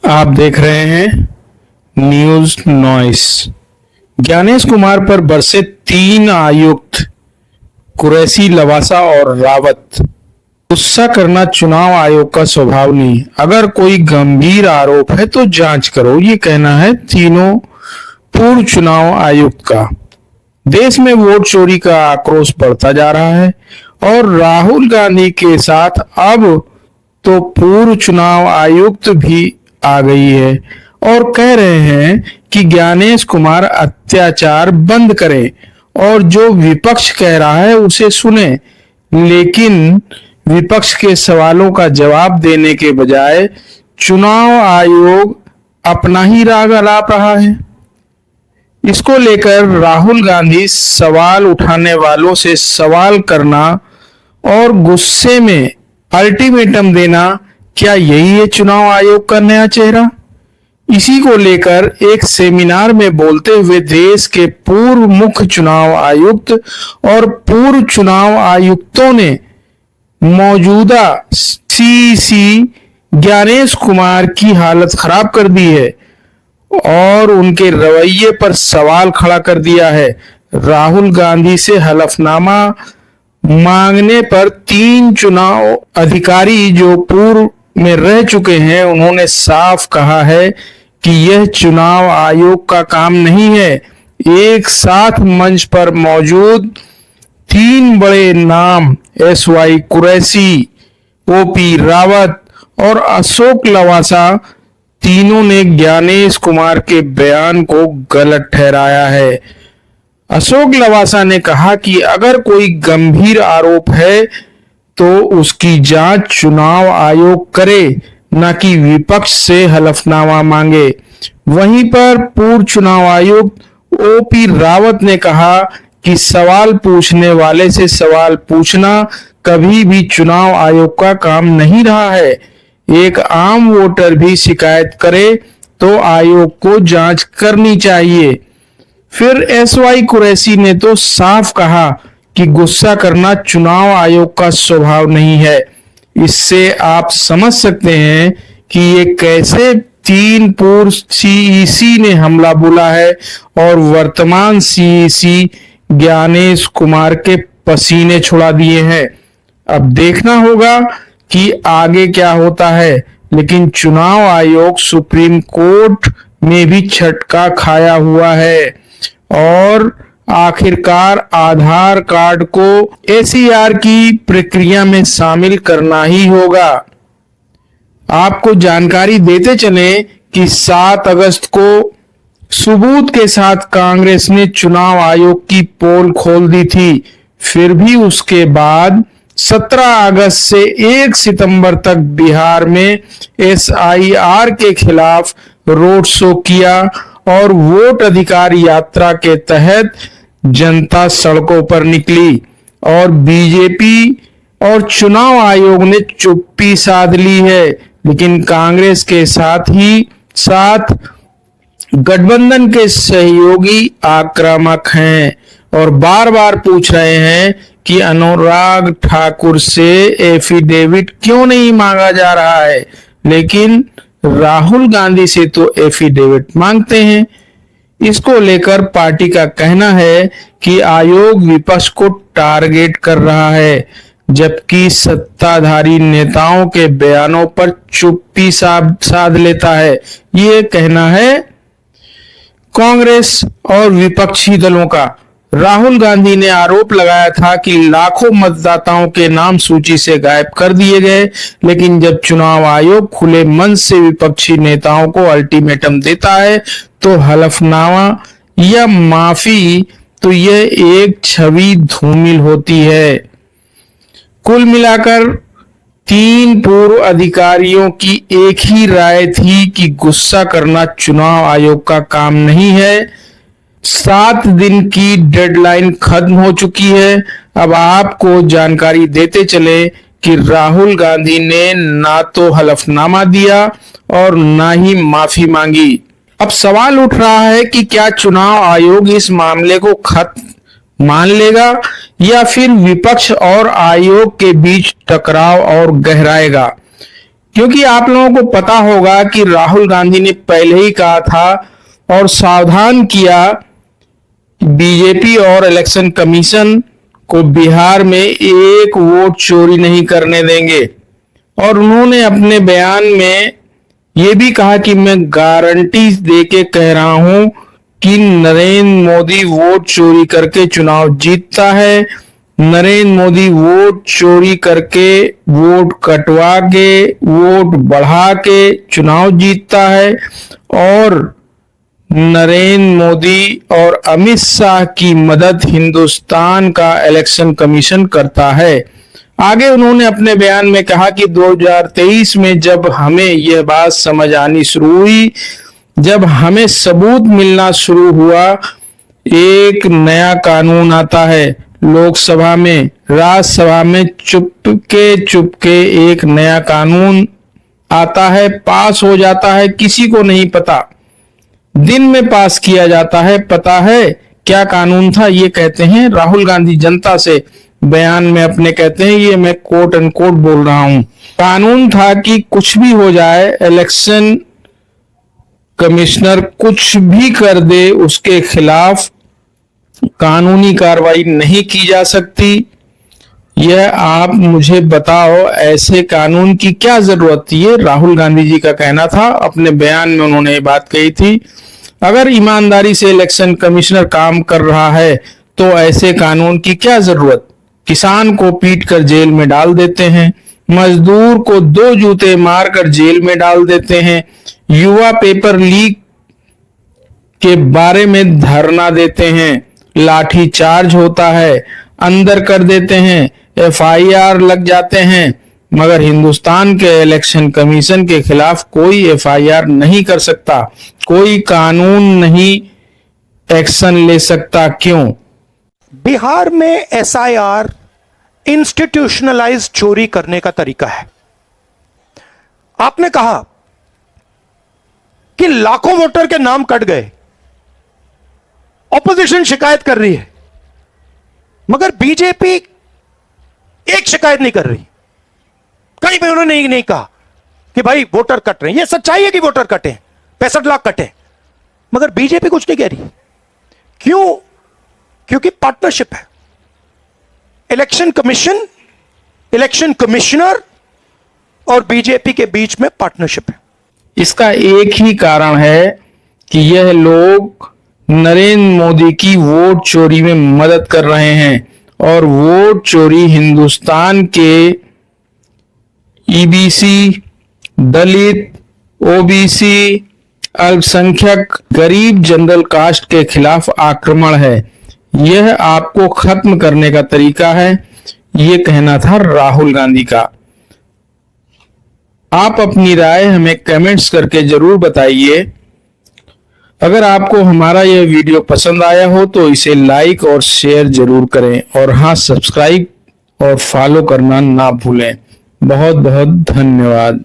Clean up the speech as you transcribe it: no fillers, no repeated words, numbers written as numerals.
आप देख रहे हैं न्यूज नॉइस। ज्ञानेश कुमार पर बरसे 3 आयुक्त कुरैशी, लवासा और रावत। गुस्सा करना चुनाव आयोग का स्वभाव नहीं, अगर कोई गंभीर आरोप है तो जांच करो, ये कहना है तीनों पूर्व चुनाव आयुक्त का। देश में वोट चोरी का आक्रोश बढ़ता जा रहा है और राहुल गांधी के साथ अब तो पूर्व चुनाव आयुक्त भी आ गई है और कह रहे हैं कि ज्ञानेश कुमार अत्याचार बंद करें और जो विपक्ष कह रहा है उसे सुने। लेकिन विपक्ष के सवालों का जवाब देने के बजाय चुनाव आयोग अपना ही राग अलाप रहा है। इसको लेकर राहुल गांधी सवाल उठाने वालों से सवाल करना और गुस्से में अल्टीमेटम देना, क्या यही है चुनाव आयोग का नया चेहरा? इसी को लेकर एक सेमिनार में बोलते हुए देश के पूर्व मुख्य चुनाव आयुक्त और पूर्व चुनाव आयुक्तों ने मौजूदा सीईसी ज्ञानेश कुमार की हालत खराब कर दी है और उनके रवैये पर सवाल खड़ा कर दिया है। राहुल गांधी से हलफनामा मांगने पर 3 चुनाव अधिकारी जो पूर्व में रह चुके हैं, उन्होंने साफ कहा है कि यह चुनाव आयोग का काम नहीं है। एक साथ मंच पर मौजूद 3 बड़े नाम एसवाई कुरैशी, ओपी रावत और अशोक लवासा, तीनों ने ज्ञानेश कुमार के बयान को गलत ठहराया है। अशोक लवासा ने कहा कि अगर कोई गंभीर आरोप है तो उसकी जांच चुनाव आयोग करे, न कि विपक्ष से हलफनामा मांगे। वहीं पर पूर्व चुनाव आयुक्त ओपी रावत ने कहा कि सवाल पूछने वाले से सवाल पूछना कभी भी चुनाव आयोग का काम नहीं रहा है। एक आम वोटर भी शिकायत करे तो आयोग को जांच करनी चाहिए। फिर एसवाई कुरैशी ने तो साफ कहा कि गुस्सा करना चुनाव आयोग का स्वभाव नहीं है। इससे आप समझ सकते हैं कि ये कैसे 3 पूर्व सीईसी ने हमला बोला है और वर्तमान सीईसी ज्ञानेश कुमार के पसीने छुड़ा दिए हैं। अब देखना होगा कि आगे क्या होता है, लेकिन चुनाव आयोग सुप्रीम कोर्ट में भी झटका खाया हुआ है और आखिरकार आधार कार्ड को एसीआर की प्रक्रिया में शामिल करना ही होगा। आपको जानकारी देते चले कि 7 अगस्त को सबूत के साथ कांग्रेस ने चुनाव आयोग की पोल खोल दी थी। फिर भी उसके बाद 17 अगस्त से 1 सितंबर तक बिहार में एसआईआर के खिलाफ रोड शो किया और वोट अधिकार यात्रा के तहत जनता सड़कों पर निकली और बीजेपी और चुनाव आयोग ने चुप्पी साध ली है। लेकिन कांग्रेस के साथ ही साथ गठबंधन के सहयोगी आक्रामक हैं और बार बार पूछ रहे हैं कि अनुराग ठाकुर से एफिडेविट क्यों नहीं मांगा जा रहा है। लेकिन राहुल गांधी से तो एफिडेविट मांगते हैं। इसको लेकर पार्टी का कहना है कि आयोग विपक्ष को टारगेट कर रहा है, जबकि सत्ताधारी नेताओं के बयानों पर चुप्पी साध लेता है। ये कहना है कांग्रेस और विपक्षी दलों का। राहुल गांधी ने आरोप लगाया था कि लाखों मतदाताओं के नाम सूची से गायब कर दिए गए, लेकिन जब चुनाव आयोग खुले मन से विपक्षी नेताओं को अल्टीमेटम देता है तो हलफनामा या माफी, तो यह एक छवि धूमिल होती है। कुल मिलाकर 3 पूर्व अधिकारियों की एक ही राय थी कि गुस्सा करना चुनाव आयोग का काम नहीं है। 7 दिन की डेडलाइन खत्म हो चुकी है। अब आपको जानकारी देते चले कि राहुल गांधी ने ना तो हलफनामा दिया और ना ही माफी मांगी। अब सवाल उठ रहा है कि क्या चुनाव आयोग इस मामले को खत्म मान लेगा या फिर विपक्ष और आयोग के बीच टकराव और गहराएगा। क्योंकि आप लोगों को पता होगा कि राहुल गांधी ने पहले ही कहा था और सावधान किया बीजेपी और इलेक्शन कमीशन को बिहार में एक वोट चोरी नहीं करने देंगे। और उन्होंने अपने बयान में ये भी कहा कि मैं गारंटी देके कह रहा हूं कि नरेंद्र मोदी वोट चोरी करके चुनाव जीतता है। नरेंद्र मोदी वोट चोरी करके, वोट कटवा के, वोट बढ़ा के चुनाव जीतता है और नरेंद्र मोदी और अमित शाह की मदद हिंदुस्तान का इलेक्शन कमीशन करता है। आगे उन्होंने अपने बयान में कहा कि 2023 में जब हमें यह बात समझ आनी शुरू हुई, जब हमें सबूत मिलना शुरू हुआ, एक नया कानून आता है लोकसभा में, राज्यसभा में चुपके एक नया कानून आता है, पास हो जाता है, किसी को नहीं पता, दिन में पास किया जाता है। पता है क्या कानून था? ये कहते हैं राहुल गांधी जनता से बयान में अपने कहते हैं, ये मैं कोट एंड कोट बोल रहा हूं, कानून था कि कुछ भी हो जाए, इलेक्शन कमिश्नर कुछ भी कर दे, उसके खिलाफ कानूनी कार्रवाई नहीं की जा सकती। यह आप मुझे बताओ, ऐसे कानून की क्या जरूरत थी? ये राहुल गांधी जी का कहना था, अपने बयान में उन्होंने ये बात कही थी। अगर ईमानदारी से इलेक्शन कमिश्नर काम कर रहा है तो ऐसे कानून की क्या जरूरत? किसान को पीट कर जेल में डाल देते हैं, मजदूर को 2 जूते मारकर जेल में डाल देते हैं, युवा पेपर लीक के बारे में धरना देते हैं, लाठी चार्ज होता है, अंदर कर देते हैं, FIR लग जाते हैं, मगर हिंदुस्तान के इलेक्शन कमीशन के खिलाफ कोई FIR नहीं कर सकता, कोई कानून नहीं एक्शन ले सकता। क्यों? बिहार में SIR इंस्टीट्यूशनलाइज चोरी करने का तरीका है। आपने कहा कि लाखों वोटर के नाम कट गए, ऑपोजिशन शिकायत कर रही है, मगर बीजेपी एक शिकायत नहीं कर रही। कहीं पे उन्होंने नहीं कहा कि भाई वोटर कट रहे हैं। यह सच्चाई है कि वोटर कटे, 65 लाख कटे, मगर बीजेपी कुछ नहीं कह रही। क्यों? क्योंकि पार्टनरशिप है। इलेक्शन कमीशन, इलेक्शन कमिश्नर और बीजेपी के बीच में पार्टनरशिप है। इसका एक ही कारण है कि यह लोग नरेंद्र मोदी की वोट चोरी में मदद कर रहे हैं और वोट चोरी हिंदुस्तान के EBC, दलित, OBC, अल्पसंख्यक, गरीब, जनरल कास्ट के खिलाफ आक्रमण है। यह आपको खत्म करने का तरीका है, ये कहना था राहुल गांधी का। आप अपनी राय हमें कमेंट्स करके जरूर बताइए। अगर आपको हमारा यह वीडियो पसंद आया हो तो इसे लाइक और शेयर जरूर करें और हाँ, सब्सक्राइब और फॉलो करना ना भूलें। बहुत बहुत धन्यवाद।